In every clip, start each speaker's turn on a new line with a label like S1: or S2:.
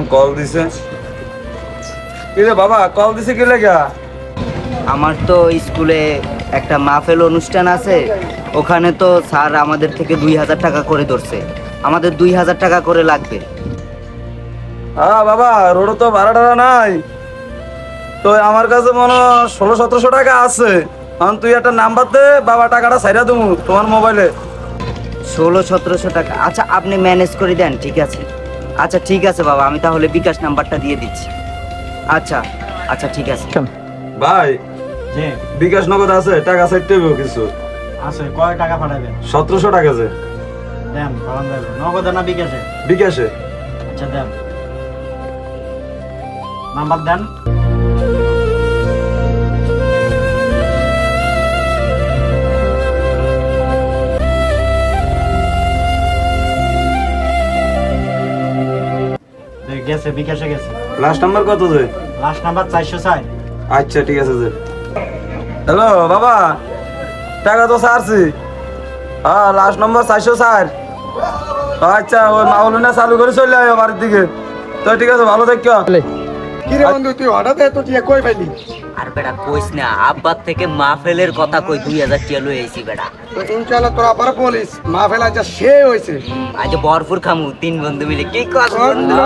S1: এখন কল দিছে। কি রে বাবা, কল দিছে কি লাগা?
S2: আমার তো স্কুলে একটা মাহফিল অনুষ্ঠান আছে, ওখানে তো স্যার আমাদের থেকে 2000 টাকা করে ধরছে। আমাদের 2000 টাকা করে লাগবে।
S1: হ্যাঁ বাবা, রোডে তো ভাড়া টাড়া নাই, তো আমার কাছে মনে 1600-1700 টাকা আছে। এখন তুই একটা নাম্বার দে, বাবা টাকাটা ছাইরা দেবো তোমার মোবাইলে।
S2: 1600-1700 টাকা? আচ্ছা আপনি ম্যানেজ করে দেন, ঠিক আছে। আচ্ছা ঠিক আছে বাবা, আমি তাহলে বিকাশ নাম্বারটা দিয়ে দিচ্ছি। আচ্ছা আচ্ছা ঠিক আছে।
S1: ভাই
S3: জি
S1: বিকাশ নগদ আছে, টাকা চাইতে হবে কিছু।
S3: আছে, কয় টাকা পাঠাবেন?
S1: 1700 টাকা আছে
S3: দেন, পাঠান যাবে। নগদে না বিকাশে?
S1: বিকাশে।
S3: আচ্ছা দেন, নাম্বার দেন। গেছে, বিকাশে গেছে।
S1: লাস্ট নাম্বার কত যে?
S3: Last number 404।
S1: আচ্ছা ঠিক আছে যে। হ্যালো বাবা, টাকা তো ছাড়ছি। হ্যাঁ লাস্ট নম্বর 404। আচ্ছা ওই মাউলিনা চালু করে চলে আয় বাড়ির দিকে। তো ঠিক আছে, ভালো থেকো।
S4: কি রে বন্ধু, তুই হঠাৎ এত টিয়া কই পাইলি?
S2: আর বেটা কইস না, আব্বার থেকে মাহফিলের কথা কই 2000 টাকা লই আইছি বেটা।
S4: তো ইনশাআল্লাহ তোরা আবার বলিস, মাহফিল আজ সে হইছে।
S2: আজ ভরপুর খামু, 3 বন্ধু মিলে। কি কস বন্ধু?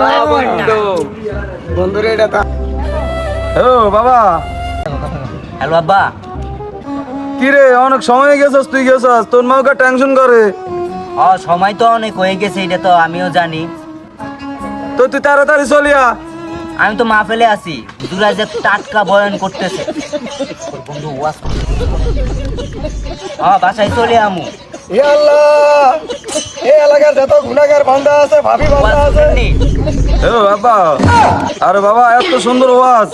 S4: বন্ধুরে এটা তা
S1: ও বাবা,
S2: হ্যালো আব্বা।
S1: কি রে অনেক সময় গেছস, তুই গেছস, তোর মাকে টেনশন করে।
S2: সময় তো অনেক হয়ে গেছে, এটা তো আমিও জানি।
S1: তো তুই তাড়াতাড়ি চলিয়া।
S2: আমি তো মাহফিলে আছি, হুজুরা যে টাটকা বয়ান করতেছে। বন্ধু ওয়াজ বাসায় চলে আমু।
S4: এ আল্লাহ, এই এলাকার যত গুনাহগার বান্দা আছে, ভাবি বান্দা আছে,
S1: ও বাবা, আরে বাবা এত সুন্দর ওয়াজ,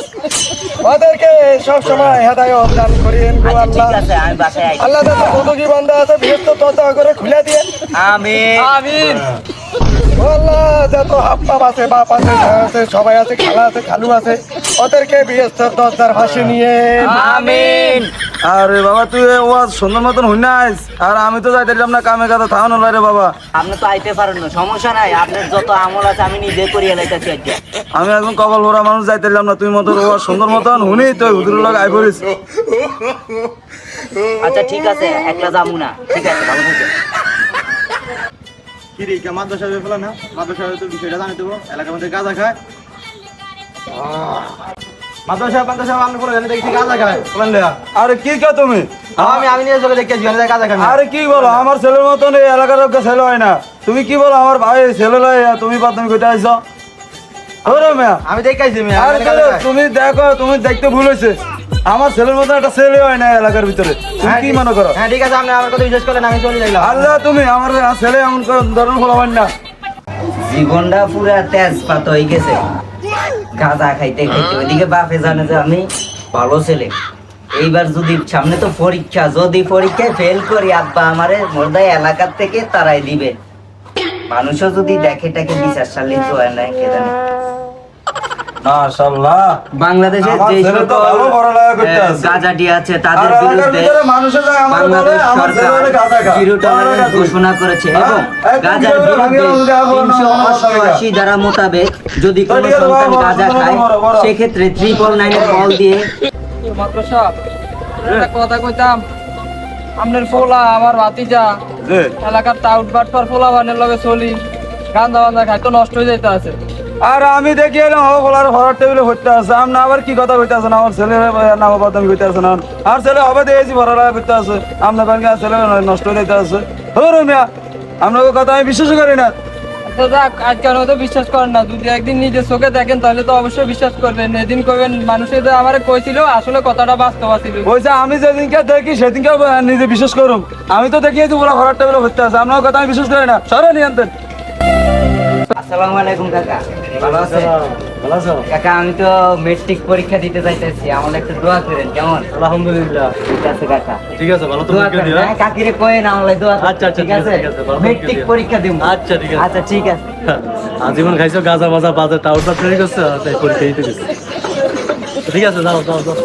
S4: ওদেরকে সব সময় হেদায়েত দান করেন গো
S2: আচ্ছা
S4: আল্লাহ।
S2: ঠিক আছে, আমি বাসায় আইছি।
S4: আল্লাহ যত কতকি বান্দা আছে, বিরত তত করে খুলে দিয়ে।
S2: আমিন আমিন।
S4: ও আল্লাহ, যত হাপ্পাপ আছে, বাপ আছে, ভাই আছে, সবাই আছে, খালা আছে, খালু আছে, ওদেরকে বিয়েস্তর দরজার ফাঁসি নিয়ে।
S2: আমিন।
S1: আরে বাবা তুই ওয়াজ সুন্দর মতন হই নাইস, আর আমি তো যাইতেছিলাম না কামে কাজে, থাউন রে বাবা।
S2: আপনি তো আইতে পারেন না, সমস্যা নাই, আপনার যত আমল আছে আমি নিজে করিয়ে লাইতেছি আজকে।
S1: আমি একদম কপাল ভরা মানুষ, যাইতেছিলাম না, তুই মতন ওয়াজ সুন্দর মতন হুনি তো হুজুরের লগে আই পড়িস।
S2: আচ্ছা ঠিক আছে, একলা যাবো না, ঠিক আছে, ভালো থাকেন।
S3: কি রে, মাদ্রাসা হয়ে ফেলা না? মাদ্রাসা তো বিষয়টা জানি দেবো, এলাকার মধ্যে গাঁজা খায়। মাদ্রাসা আমি করে জানি, দেখছি গাঁজা খায়। বলেন লেয়া।
S1: আরে কি কে তুমি?
S3: আমি নিজে চোখে দেখেছি, গাঁজা খায়।
S1: আরে কি বলো, আমার ছেলের মতন এই এলাকার লোককে ছেলে হয় না। তুমি কি বলো, আমার ভাই ছেলে লয়, তুমি তুমি কইতে আইছো? ওরে মিয়া,
S3: আমি দেখেছি
S1: আরে তুমি দেখো, তুমি দেখতে ভুল হয়েছে। আমার ছেলের মতন একটা ছেলে হয় না এলাকার ভিতরে, তুমি কি মনে করো?
S3: হ্যাঁ ঠিক আছে, আপনি আমার কথা বিশ্বাস করলেন, আমি চলে যাইলাম।
S1: আল্লাহ, তুমি আমার ছেলে এমন ধরনের ফলাবেন না।
S2: জীবনটা পুরা তেজপাত হয়ে গেছে গাঁজা খাইতে খাইতে। ওইদিকে বাপে জানে যে আমি ভালো ছেলে। এইবার যদি সামনে তো পরীক্ষা, যদি পরীক্ষায় ফেল করি আব্বা আমারে মোরদাই এলাকার থেকে তারাই দিবে। মানুষও যদি দেখে টাকে বিচার চালিয়ে হয় না, কে জানে।
S1: মাশাআল্লাহ,
S2: বাংলাদেশের
S1: আমার
S2: যে
S1: ছেলে তো ভালো পড়ালেখা করতে আছে।
S2: গাঁজাটি আছে তাদের
S1: আর এলাকার
S2: বিরুদ্ধে
S1: ভিতরে মানুষে যায় আমাকে বলে,
S2: বাংলাদেশ
S1: আমার ছেলে
S2: সরকার
S1: হলে গাঁজা খায়।
S2: জিরো টলারেন্স ঘোষণা করেছে এবং গাঁজার বিরুদ্ধে 388 ধারা মোতাবেক যদি কোনো সন্তান গাঁজা খায় সেক্ষেত্রে 999 এর কল দিয়ে।
S5: মাত্র সাহেব একটা কথা কইতাম, আপনার পোলা আমার ভাতিজা
S1: জি।
S5: এলাকার টাউট বাটপার পোলা বানের লগে চলি, গান্দা বান্দা খাই তো নষ্ট হয়ে যাইতে আছে।
S1: আর আমি দেখি এলাম বলার ভরার টেবিলে হইতে আছে, আপনি আবার কি কথা কইতে আছেন? আমার ছেলে নাম বদনামি কইতে আছেন, আর ছেলে হবে দিয়েছি ভরার করতে আছে, আপনার কারণে ছেলে নষ্ট হয়ে যেতে আছে। হরু মিয়া, আপনাকে কথা আমি বিশ্বাস করি না।
S5: তো যাক, আজকাল হয়তো বিশ্বাস করেন না, যদি একদিন নিজের চোখে দেখেন তাহলে তো অবশ্যই বিশ্বাস করবেন। এদিন কইবেন মানুষে যে আমার কইছিল, আসলে কথাটা বাস্তব ছিল।
S1: বলছে আমি যেদিনকে দেখি সেদিনকে নিজে বিশ্বাস করুন। আমি তো দেখিয়েছি পুরো ভরার টেবিলে হইতে আছে, আপনার কথা আমি বিশ্বাস করি না। সরে নিয়ে আনতেন।
S2: আসসালামু আলাইকুম কাকা, ভালো আছেন?
S3: ভালো আছো?
S2: কাকা আমি তো মেট্রিক পরীক্ষা দিতে যাইতেছি, আমার একটু দোয়া করেন কেমন?
S3: আলহামদুলিল্লাহ।
S2: ঠিক আছে কাকা,
S3: ঠিক আছে, ভালো তো
S2: দোয়া
S3: পরীক্ষা
S2: করেন।
S3: দিও।
S2: হ্যাঁ, কাকিরে কয়েন আমাকে দোয়া করেন।
S3: আচ্ছা, আচ্ছা,
S2: ঠিক আছে,
S3: ঠিক আছে, ভালো
S2: মেট্রিক
S3: পরীক্ষা
S2: পরীক্ষা দিব।
S3: আচ্ছা, ঠিক আছে।
S2: আচ্ছা ঠিক আছে।
S3: আজীবন খাইছো গাঁজা বাজা বাজার টাউটটা তৈরি করছে, তাই পরীক্ষা দিতে গেছে। ঠিক আছে, যাও যাও যাও।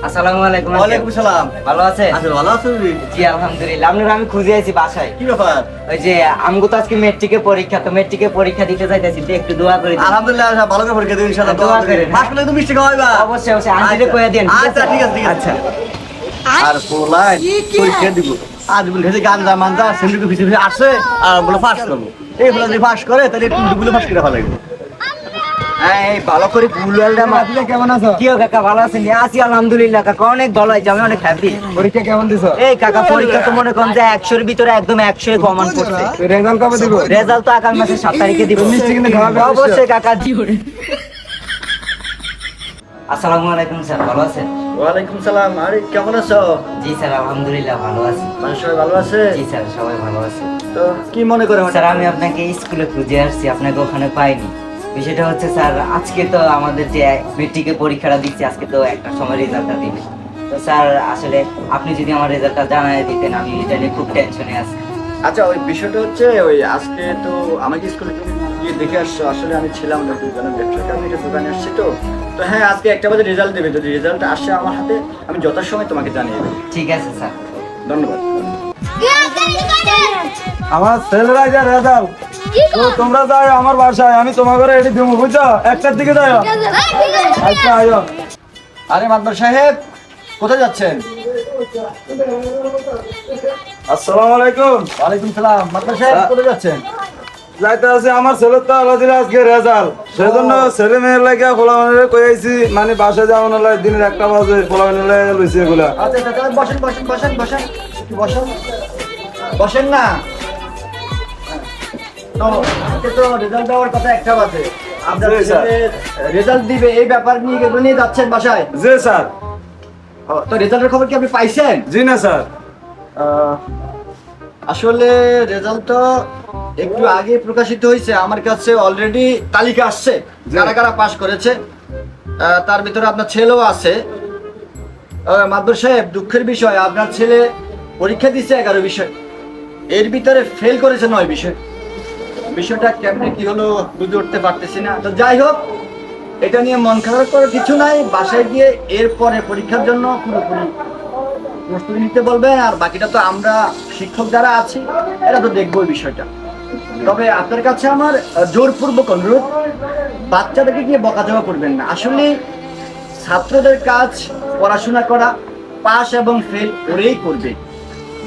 S2: আসসালামু আলাইকুম।
S3: ওয়ালাইকুম সালাম।
S2: ভালো আছেন?
S3: আচ্ছা ভালো আছেন রে?
S2: জি আলহামদুলিল্লাহ। আপনার আমি খুঁজে আছি বাসায়।
S3: কি ব্যাপার?
S2: ওই যে আমগো তো আজকে মেট্রিকের পরীক্ষা, তো মেট্রিকের পরীক্ষা দিতে যাইতেছি, তো একটু দোয়া করে দিন।
S3: আলহামদুলিল্লাহ ভালো করে পরীক্ষা দিন ইনশাআল্লাহ।
S2: দোয়া করেন।
S3: পাস করলে তো মিষ্টি খাওয়াইবা।
S2: অবশ্যই অবশ্যই আন্টিরে কয়ে দেন।
S3: আচ্ছা ঠিক আছে ঠিক আছে।
S2: আচ্ছা।
S3: আর পোলাই পরীক্ষা দিব। আজ বলে গেছে গান্দা মান্দা সেন্ডিকে পিছে আসছে আর বলে পাস করব। এই বলে যদি পাস করে তাহলে টুকটুকুলে পাস করে ভালো লাগবে।
S2: এই ভালো করে গুলওয়ালটা
S1: আপনি কেমন আছো?
S2: কি কাকা ভালো আছেন? আছি আলহামদুলিল্লাহ কাকা, অনেক ভালো আছে, আমি অনেক হ্যাপি।
S1: পরীক্ষা কেমন দিছো?
S2: এই কাকা পরীক্ষা তো মনে করেন যে 100 এর ভিতরে একদম 100 এ কমন পড়ছে।
S1: রেজাল্ট কবে দিব?
S2: রেজাল্ট তো আগামী মাসের 7 তারিখে দিব।
S1: মিষ্টি কিন্তু খাওয়াবে
S2: অবশ্যই কাকা। আসসালামু আলাইকুম স্যার, ভালো আছেন?
S3: ওয়ালাইকুম সালাম। আরে কেমন আছো?
S2: জি স্যার আলহামদুলিল্লাহ ভালো আছি।
S3: মানুষ সবাই ভালো আছে?
S2: জি স্যার সবাই ভালো আছে।
S3: তো কি মনে করে
S2: স্যার আমি আপনাকে স্কুলে খুঁজে আসছি, আপনাকে ওখানে পাইনি। বিষয়টা হচ্ছে স্যার আজকে তো আমাদের যে মেট্রিকের পরীক্ষাটা দিচ্ছি, আজকে তো একটা সময় রেজাল্টটা দিবে। তো স্যার আসলে আপনি যদি আমার রেজাল্টটা জানাই দিতেন, আমি এটা নিয়ে খুব টেনশনে আছি।
S3: আচ্ছা ওই বিষয়টা হচ্ছে ওই আজকে তো আমাকে স্কুলে তুমি গিয়ে দেখে আসছো, আসলে আমি ছিলাম না দোকানে, ব্যবসার কারণে এটা দোকানে আসছি তো। তো হ্যাঁ আজকে 1টা বাজে রেজাল্ট দেবে, যদি রেজাল্ট আসে আমার হাতে আমি যথাসময় তোমাকে জানিয়ে দেবো।
S2: ঠিক আছে স্যার।
S3: ধন্যবাদ।
S1: আমার ছেলেরা যা রেজাল্ট, তো তোমরা যাও আমার বাসায়, আমি তোমার ঘরে এটি দিব, বুঝছো? 1টার দিকে যাও। আচ্ছা আয়ো।
S3: আরে মাদবর সাহেব কোথায় যাচ্ছেন?
S1: আসসালামু আলাইকুম।
S3: ওয়ালাইকুম সালাম। মাদবর সাহেব কোথায় যাচ্ছেন?
S1: যাইতে আছে আমার ছেলের তো আল্লাহ দিলে আজকে রেজাল্ট, সেজন্য ছেলে মেয়ের লাগে খোলা মানে কই আইছি, মানে বাসায় যাওয়ার লাগে দিনের 1টা বাজে খোলা মানে লইছি এগুলা।
S3: আচ্ছা আচ্ছা তাহলে বসেন বসেন বসেন বসেন একটু বসেন বসেন না। তো আজকে তো রেজাল্ট দেওয়ার কথা 1টা বাজে, আপনার
S1: জি, স্যার।
S3: রেজাল্ট দিবে এই ব্যাপার নিয়ে এগুলো নিয়ে যাচ্ছেন বাসায়?
S1: জি স্যার।
S3: তো রেজাল্টের খবর কি আপনি পাইছেন?
S1: জি না স্যার।
S3: আসলে রেজাল্ট তো একটু আগে প্রকাশিত হয়েছে, আমার কাছে অলরেডি তালিকা আসছে কারা কারা পাস করেছে। তার ভিতরে আপনার ছেলেও আছে। মাদবর সাহেব দুঃখের বিষয়, আপনার ছেলে পরীক্ষা দিচ্ছে 11 বিষয়, এর ভিতরে ফেল করেছে 9 বিষয়। বিষয়টা কেমনে কি হলো বুঝে উঠতে পারতেছি না। তো যাই হোক, এটা নিয়ে মন খারাপ করার কিছু নাই। বাসায় গিয়ে এরপরে পরীক্ষার জন্য পুরোপুরি প্রস্তুতি নিতে বলবেন, আর বাকিটা তো আমরা শিক্ষক যারা আছি এরা তো দেখবো এই বিষয়টা। তবে আপনার কাছে আমার জোরপূর্বক অনুরোধ, বাচ্চাদেরকে গিয়ে বকাঝকা করবেন না। আসলে ছাত্রদের কাজ পড়াশোনা করা, পাস এবং ফেল ওরেই করবে,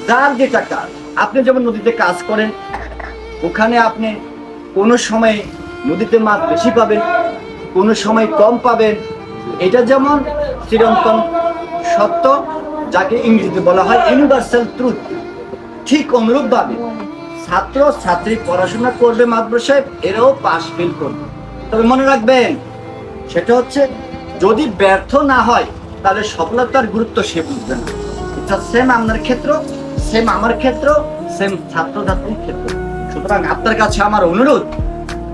S3: যার যেটা কাজ। আপনি যেমন নদীতে কাজ করেন, ওখানে আপনি কোনো সময় নদীতে মাছ বেশি পাবেন, কোনো সময় কম পাবেন, এটা যেমন চিরন্তন সত্য, যাকে ইংরেজিতে বলা হয় ইউনিভার্সাল ট্রুথ, ঠিক অনুরূপভাবে ছাত্র ছাত্রী পড়াশোনা করবে মাদবর সাহেব, এরাও পাস ফেল করবে। তবে মনে রাখবেন, সেটা হচ্ছে যদি ব্যর্থ না হয় তাহলে সফলতার গুরুত্ব সে বুঝবে না। এটা সেম আপনার ক্ষেত্র, সেম আমার ক্ষেত্র, সেম ছাত্রছাত্রীর ক্ষেত্র। সুতরাং আপনার কাছে আমার অনুরোধ,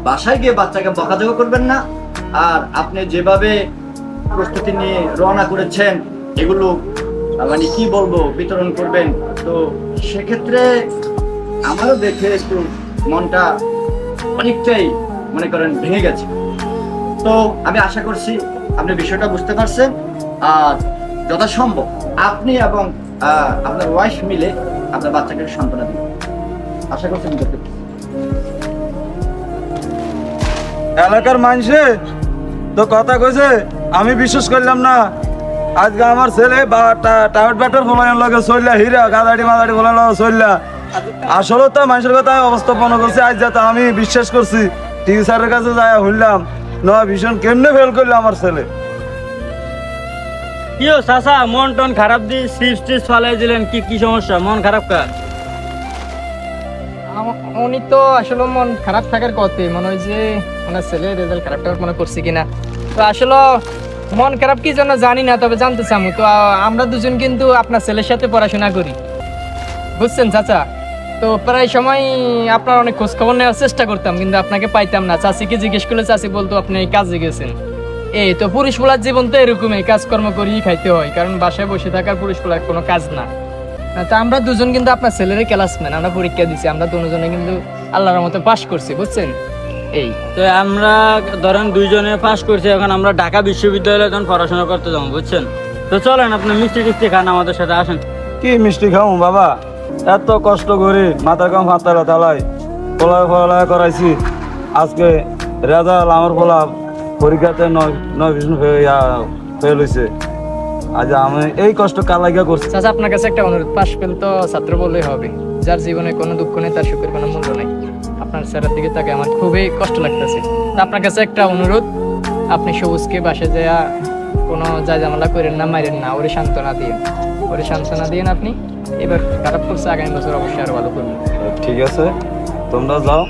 S3: বাসায় গিয়ে বাচ্চাকে বকাঝকা করবেন না। আর আপনি যেভাবে প্রস্তুতি নিয়ে রওনা করেছেন, এগুলো মানে কি বলবো বিতরণ করবেন, তো সেক্ষেত্রে আমারও দেখে একটু মনটা অনেকটাই মনে করেন ভেঙে গেছে। তো আমি আশা করছি আপনি বিষয়টা বুঝতে পারছেন, আর যথাসম্ভব আপনি এবং আপনার ওয়াইফ মিলে আপনার বাচ্চাকে সান্ত্বনা দিন। আশা করছি বুঝতে পারছি।
S1: এলাকার মানুষে তো কথা কইছে, আমি বিশ্বাস করলাম না। আজকে আমার ছেলে টাউট ব্যাটার ফলানোর লাগে চললা, হীরা গাদাড়ি মাদাড়ি ফলানোর লাগে চললা। আসলে তো মানুষের কথা আমি অবস্থাপন করছি, আজ যাতে আমি বিশ্বাস করছি। টিচারের কাছে যাই হইলাম নয় ভীষণ কেমনে ফেল করলো আমার ছেলে।
S6: কি ও চাচা, মন টন খারাপ দিয়ে চিপস টিপস ফালাই দিলেন, কি কি সমস্যা? মন খারাপ কার?
S5: উনি তো আসলে মন খারাপ থাকার কথা, মনে হয় যে ওনার ছেলে রেজাল্ট খারাপ মনে করছে কিনা। তো আসলে মন খারাপ কি জন্য জানি না, তবে জানতে চামু। তো আমরা দুজন কিন্তু আপনার ছেলের সাথে পড়াশোনা করি, বুঝছেন চাচা। তো প্রায় সময় আপনার অনেক খোঁজ খবর নেওয়ার চেষ্টা করতাম, কিন্তু আপনাকে পাইতাম না। চাচিকে জিজ্ঞেস করলে চাচি বলতো আপনি এই কাজে গেছেন। এই তো পুরুষ পোলার জীবন তো এরকমই, কাজকর্ম করেই খাইতে হয়, কারণ বাসায় বসে থাকার পুরুষ পোলার কোনো কাজ না। তা আমরা দুজন কিন্তু আপনার ছেলের ক্লাসমেট, আমরা পরীক্ষা দিছি, আমরা দুজনে কিন্তু আল্লাহর মতো পাস করছি, বুঝছেন। এই
S6: তো আমরা ধরেন দুইজনে পাস করছি, এখন আমরা ঢাকা বিশ্ববিদ্যালয়ে যখন পড়াশোনা করতে যাবো, বুঝছেন। তো চলেন আপনি মিষ্টি টিষ্টি খান আমাদের সাথে আসেন।
S1: কি মিষ্টি খাও বাবা, এত কষ্ট করে মাথার কাম হাতালা তালাই পড়ালেখা করাইছি, আজকে রেজাল্ট আমার বলা পরীক্ষাতে 9 ফেল হয়েছে। আজ আমি এই কষ্ট কালাইগা করছি।
S5: চাচা আপনার কাছে একটা অনুরোধ, পাশ ফেল তো ছাত্র বললেই হবে, যার জীবনে কোনো দুঃখ নেই তার সুখের কোনো মূল্য নেই। আপনার স্যারের দিকে তাকে আমার খুবই কষ্ট লাগতেছে। আপনার কাছে একটা অনুরোধ, আপনি সবুজকে বাসে যাওয়া কোনো ঝামেলা করেন না, মারেন না, ওরে সান্ত্বনা দিন আপনি। এবার খারাপ করছে, আগামী বছর অবশ্যই আরো ভালো করবেন।
S1: ঠিক আছে, তোমরা যাও।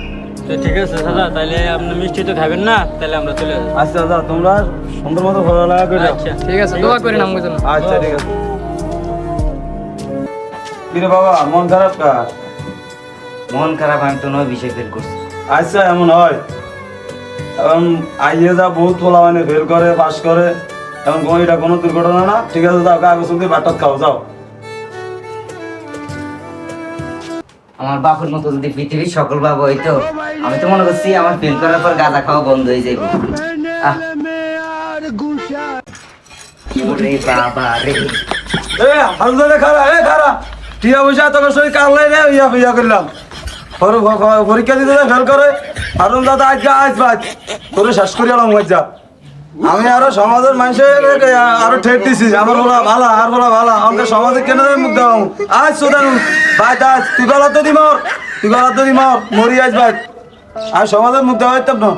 S6: তো ঠিক আছে দাদা, তাইলে আপনি মিষ্টি তো খাবেন না, তাহলে আমরা চলে যাবো।
S1: আচ্ছা দাদা, তোমরা সুন্দর মতো পড়ালেখা করে যাও।
S6: আচ্ছা
S5: ঠিক আছে, দোয়া করেন আমার জন্য।
S1: আচ্ছা ঠিক আছে। কিরে বাবা, মন খারাপ কা?
S2: মন খারাপ, আমি তো 9 বিষয় ফেল করছি।
S1: আচ্ছা এমন হয়, এখন আইয়ে যা বহুত পোলা মানে ফেল করে পাস করে, এখন কোনো এটা কোনো দুর্ঘটনা না। ঠিক আছে যাও, কাগজ দিয়ে বাটাত খাও, যাও।
S2: আমার বাপের মতো যদি পৃথিবীর সকল বাবা হইতো, আমি তো মনে করছি আমার ফেল করার পর গাঁজা খাওয়া বন্ধ হয়ে যাবে। ওরে বাবা রে,
S1: এ হালদারে খারা, খারা টিয়া পয়সা এত কষ্ট করে কারলাই রে, ইয়া করলাম। পরীক্ষা দিতে ফেল করে, হারুন দাদা আজ বাজ তোরে শেষ করি আলাম যা। আমি আরো সমাজের মানুষের আরো ঠেট দিছি, আমার বলা ভালা আর বলা ভালা, আমাকে সমাজে কেন মুখ দেওয়া আজ সোদানু ভাই আজ তুই গলা তো দিমর মরি আজ ভাই আর সমাজের মুখ দেওয়া হইতাম না।